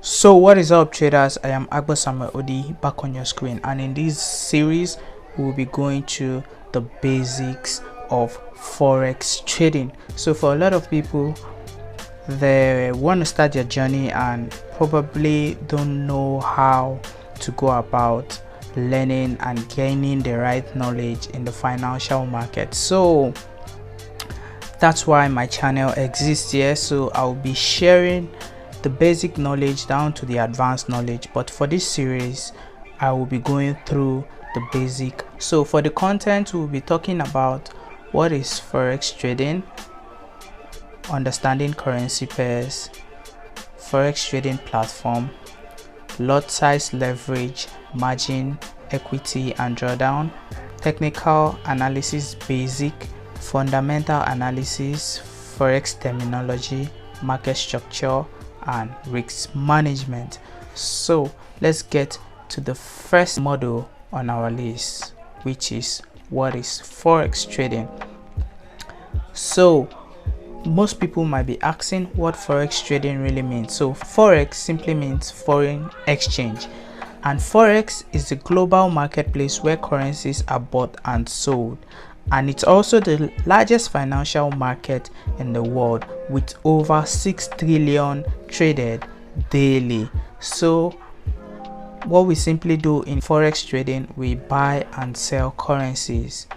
So what is up, traders? I am Agbo Samuel Odi, back on your screen, and in this series we will be going through the basics of forex trading. So for a lot of people, they want to start their journey and probably don't know how to go about learning and gaining the right knowledge in the financial market. So that's why my channel exists here. So I'll be sharing the basic knowledge down to the advanced knowledge, but for this series I will be going through the basic. So for the content, we'll be talking about what is forex trading, understanding currency pairs, forex trading platform, lot size, leverage, margin, equity and drawdown, technical analysis, basic, fundamental analysis, forex terminology, market structure and risk management. So let's get to the first module on our list, which is what is forex trading. So most people might be asking what forex trading really means. So forex simply means foreign exchange, and forex is the global marketplace where currencies are bought and sold, and it's also the largest financial market in the world with over 6 trillion traded daily. So what we simply do in forex trading, we buy and sell currencies.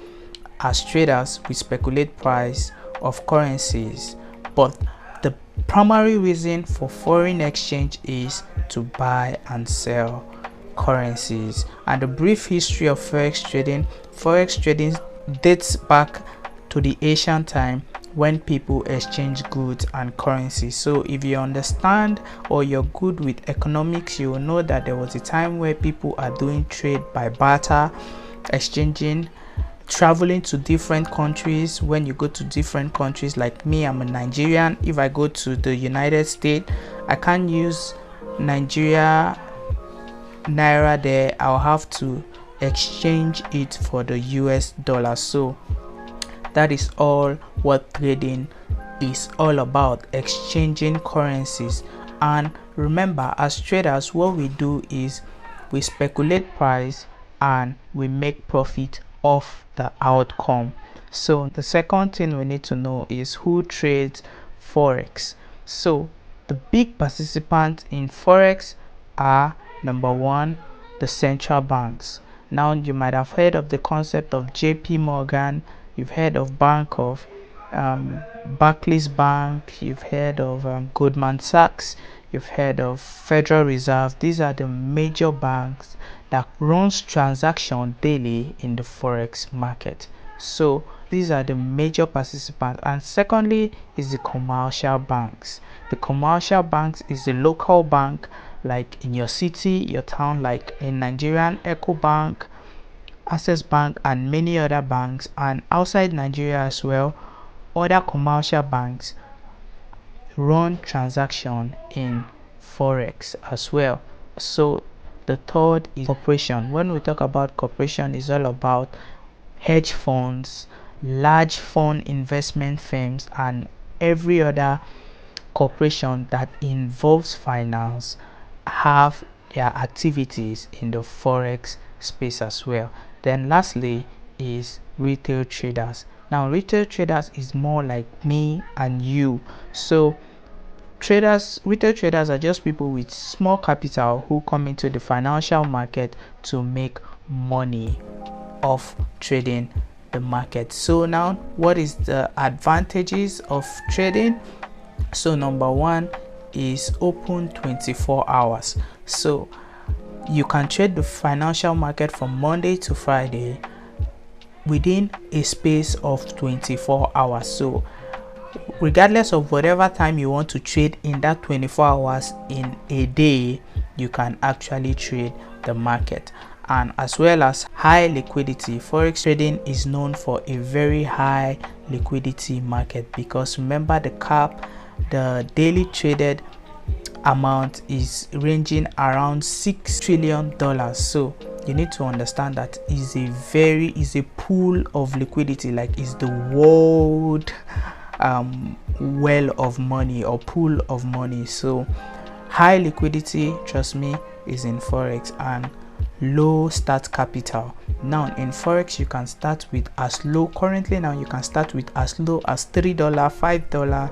As traders, we speculate price of currencies, but the primary reason for foreign exchange is to buy and sell currencies. And the brief history of forex trading dates back to the ancient time when people exchange goods and currency. So if you understand or you're good with economics, you will know that there was a time where people are doing trade by barter, exchanging, traveling to different countries. When you go to different countries, like me, I'm a Nigerian. If I go to the United States, I can't use Nigeria naira there. I'll have to exchange it for the US dollar. So that is all what trading is all about, exchanging currencies. And remember, as traders, what we do is we speculate price and we make profit off the outcome. So the second thing we need to know is who trades forex. So the big participants in forex are, number one, the central banks. Now you might have heard of the concept of JP Morgan, you've heard of Bank of Barclays Bank, you've heard of Goldman Sachs, you've heard of Federal Reserve. These are the major banks that runs transaction daily in the forex market. So these are the major participants. And secondly is the commercial banks. The commercial banks is the local bank, like in your city, your town, like in Nigerian Eco Bank, Access Bank and many other banks. And outside Nigeria as well, other commercial banks run transaction in forex as well. So the third is corporation. When we talk about corporation, it's all about hedge funds, large fund investment firms and every other corporation that involves finance have their activities in the forex space as well. Then lastly is retail traders. Now retail traders is more like me and you. So retail traders are just people with small capital who come into the financial market to make money off trading the market. So now what is the advantages of trading? So number one is open 24 hours. So you can trade the financial market from Monday to Friday within a space of 24 hours. So regardless of whatever time you want to trade in that 24 hours in a day, you can actually trade the market. And as well as high liquidity, forex trading is known for a very high liquidity market, because remember the cap, the daily traded amount is ranging around $6 trillion. So you need to understand that is a pool of liquidity, like is the world well of money or pool of money. So high liquidity, trust me, is in forex, and low start capital. Now in forex you can start with as low, currently now you can start with as low as $3, $5, $10,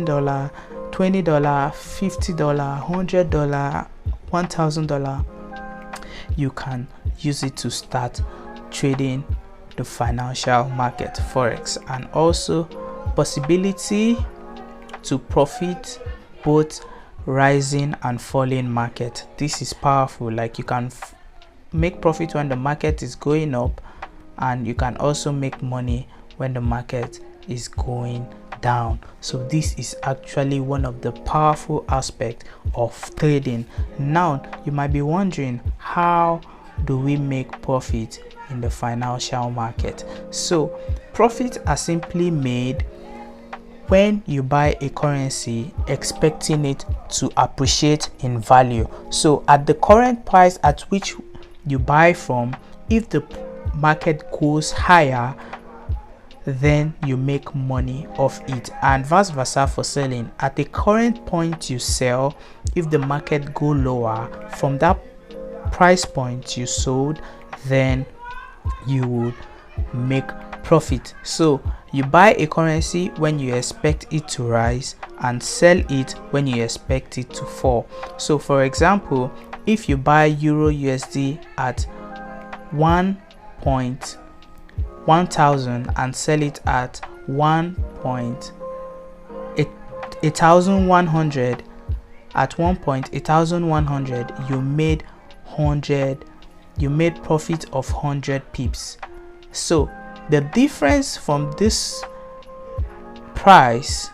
$20, $50, $100, $1,000. you can use it to start trading the financial market forex, and also possibility to profit both rising and falling market. This is powerful. Like, you can make profit when the market is going up, and you can also make money when the market is going down. So this is actually one of the powerful aspects of trading. Now you might be wondering, how do we make profit in the financial market? So profits are simply made when you buy a currency expecting it to appreciate in value. So at the current price at which you buy from, if the market goes higher, then you make money off it, and vice versa for selling. At the current point you sell, if the market go lower from that price point you sold, then you would make profit. So you buy a currency when you expect it to rise, and sell it when you expect it to fall. So for example, if you buy Euro USD at 1,000 and sell it at 1,100, at 1,100 you made profit of 100 pips. So the difference from this price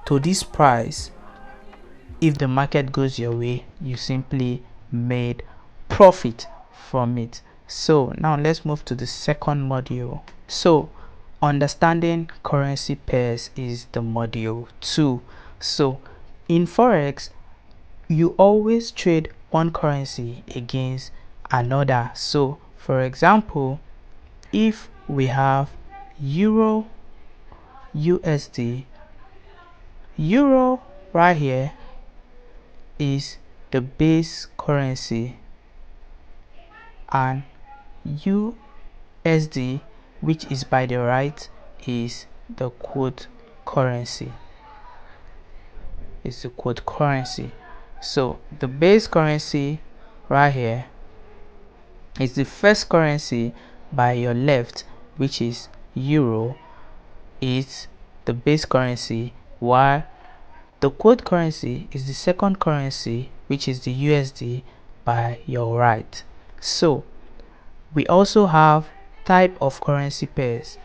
to this price, if the market goes your way, you simply made profit from it. So now let's move to the second module. So understanding currency pairs is the module 2. So in forex, you always trade one currency against another. So for example, if we have Euro USD, Euro right here is the base currency, and USD, which is by the right, is the quote currency. It's the quote currency. So the base currency right here is the first currency by your left, which is Euro, is the base currency, while the quote currency is the second currency, which is the USD, by your right. So we also have type of currency pairs.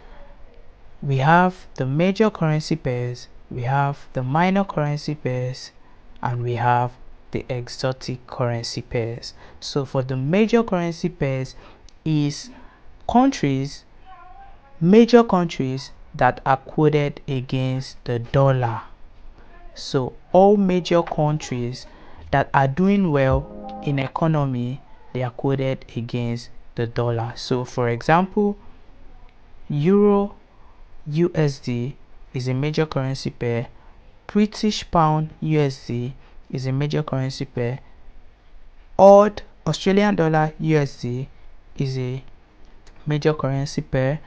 We have the major currency pairs, we have the minor currency pairs, and we have the exotic currency pairs. So for the major currency pairs is major countries that are quoted against the dollar. So all major countries that are doing well in economy, they are quoted against the dollar. So for example, Euro USD is a major currency pair, British Pound USD is a major currency pair, odd Australian Dollar USD is a major currency pair,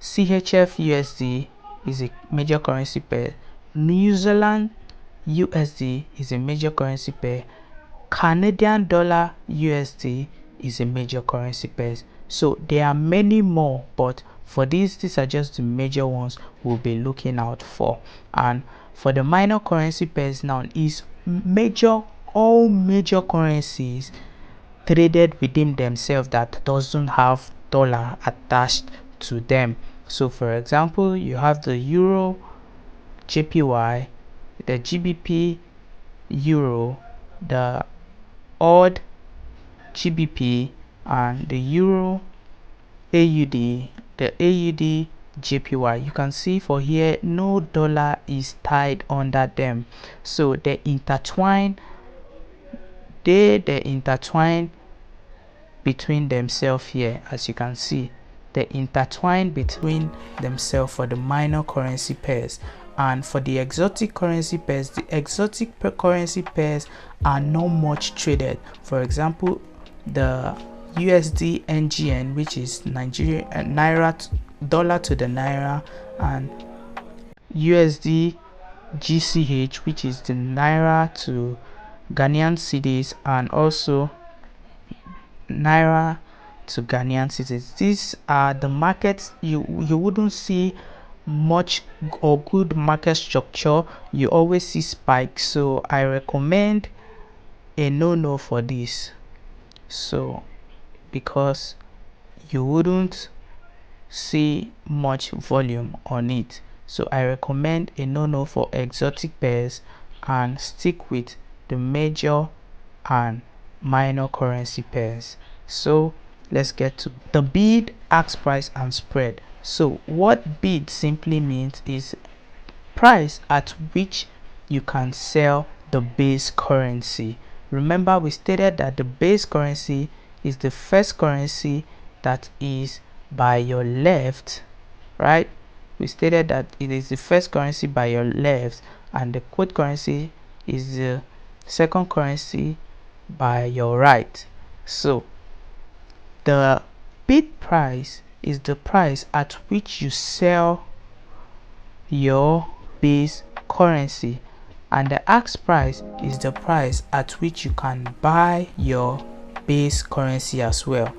CHF USD is a major currency pair, New Zealand USD is a major currency pair, Canadian Dollar USD is a major currency pair. So there are many more, but for these are just the major ones we'll be looking out for. And for the minor currency pairs now is all major currencies traded within themselves that doesn't have dollar attached to them. So for example, you have the Euro JPY, the GBP Euro, the odd GBP, and the Euro AUD, the AUD JPY. You can see for here no dollar is tied under them, so they intertwine between themselves here. As you can see, they intertwine between themselves for the minor currency pairs. And for the exotic currency pairs, the exotic currency pairs are not much traded. For example, the USD NGN, which is Nigeria naira dollar to the naira, and USD GCH, which is the naira to Ghanaian cedis, and also naira to Ghanaian cedis. These are the markets you wouldn't see much or good market structure. You always see spikes, so I recommend a no for this. So because you wouldn't see much volume on it, so I recommend a no for exotic pairs and stick with the major and minor currency pairs. So let's get to the bid, ask price, and spread. So what bid simply means is price at which you can sell the base currency. Remember, we stated that the base currency is the first currency that is by your left, right? We stated that it is the first currency by your left, and the quote currency is the second currency by your right. So the bid price is the price at which you sell your base currency, and the ask price is the price at which you can buy your base currency as well.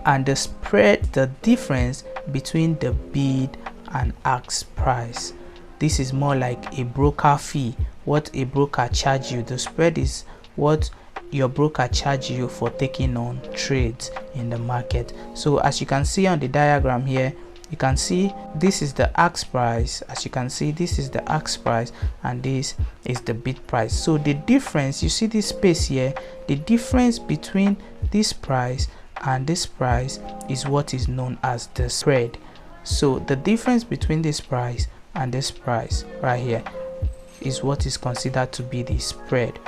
And the spread, the difference between the bid and ask price, this is more like a broker fee, what a broker charge you. The spread is what your broker charge you for taking on trades in the market. So as you can see on the diagram here, you can see this is the ask price. As you can see, this is the ask price and this is the bid price. So the difference, you see this space here, the difference between this price and this price is what is known as the spread. So the difference between this price and this price right here is what is considered to be the spread.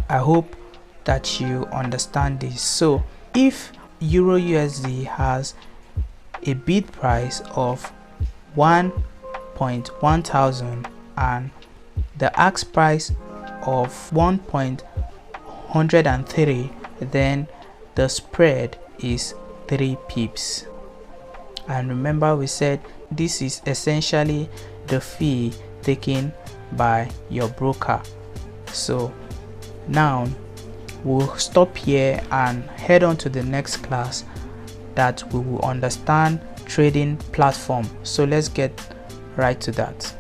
I hope that you understand this. So if Euro USD has a bid price of 1.1000 and the ask price of 1.103, then the spread is 3 pips. And remember, we said this is essentially the fee taken by your broker. So now we'll stop here and head on to the next class that we will understand trading platform. So let's get right to that.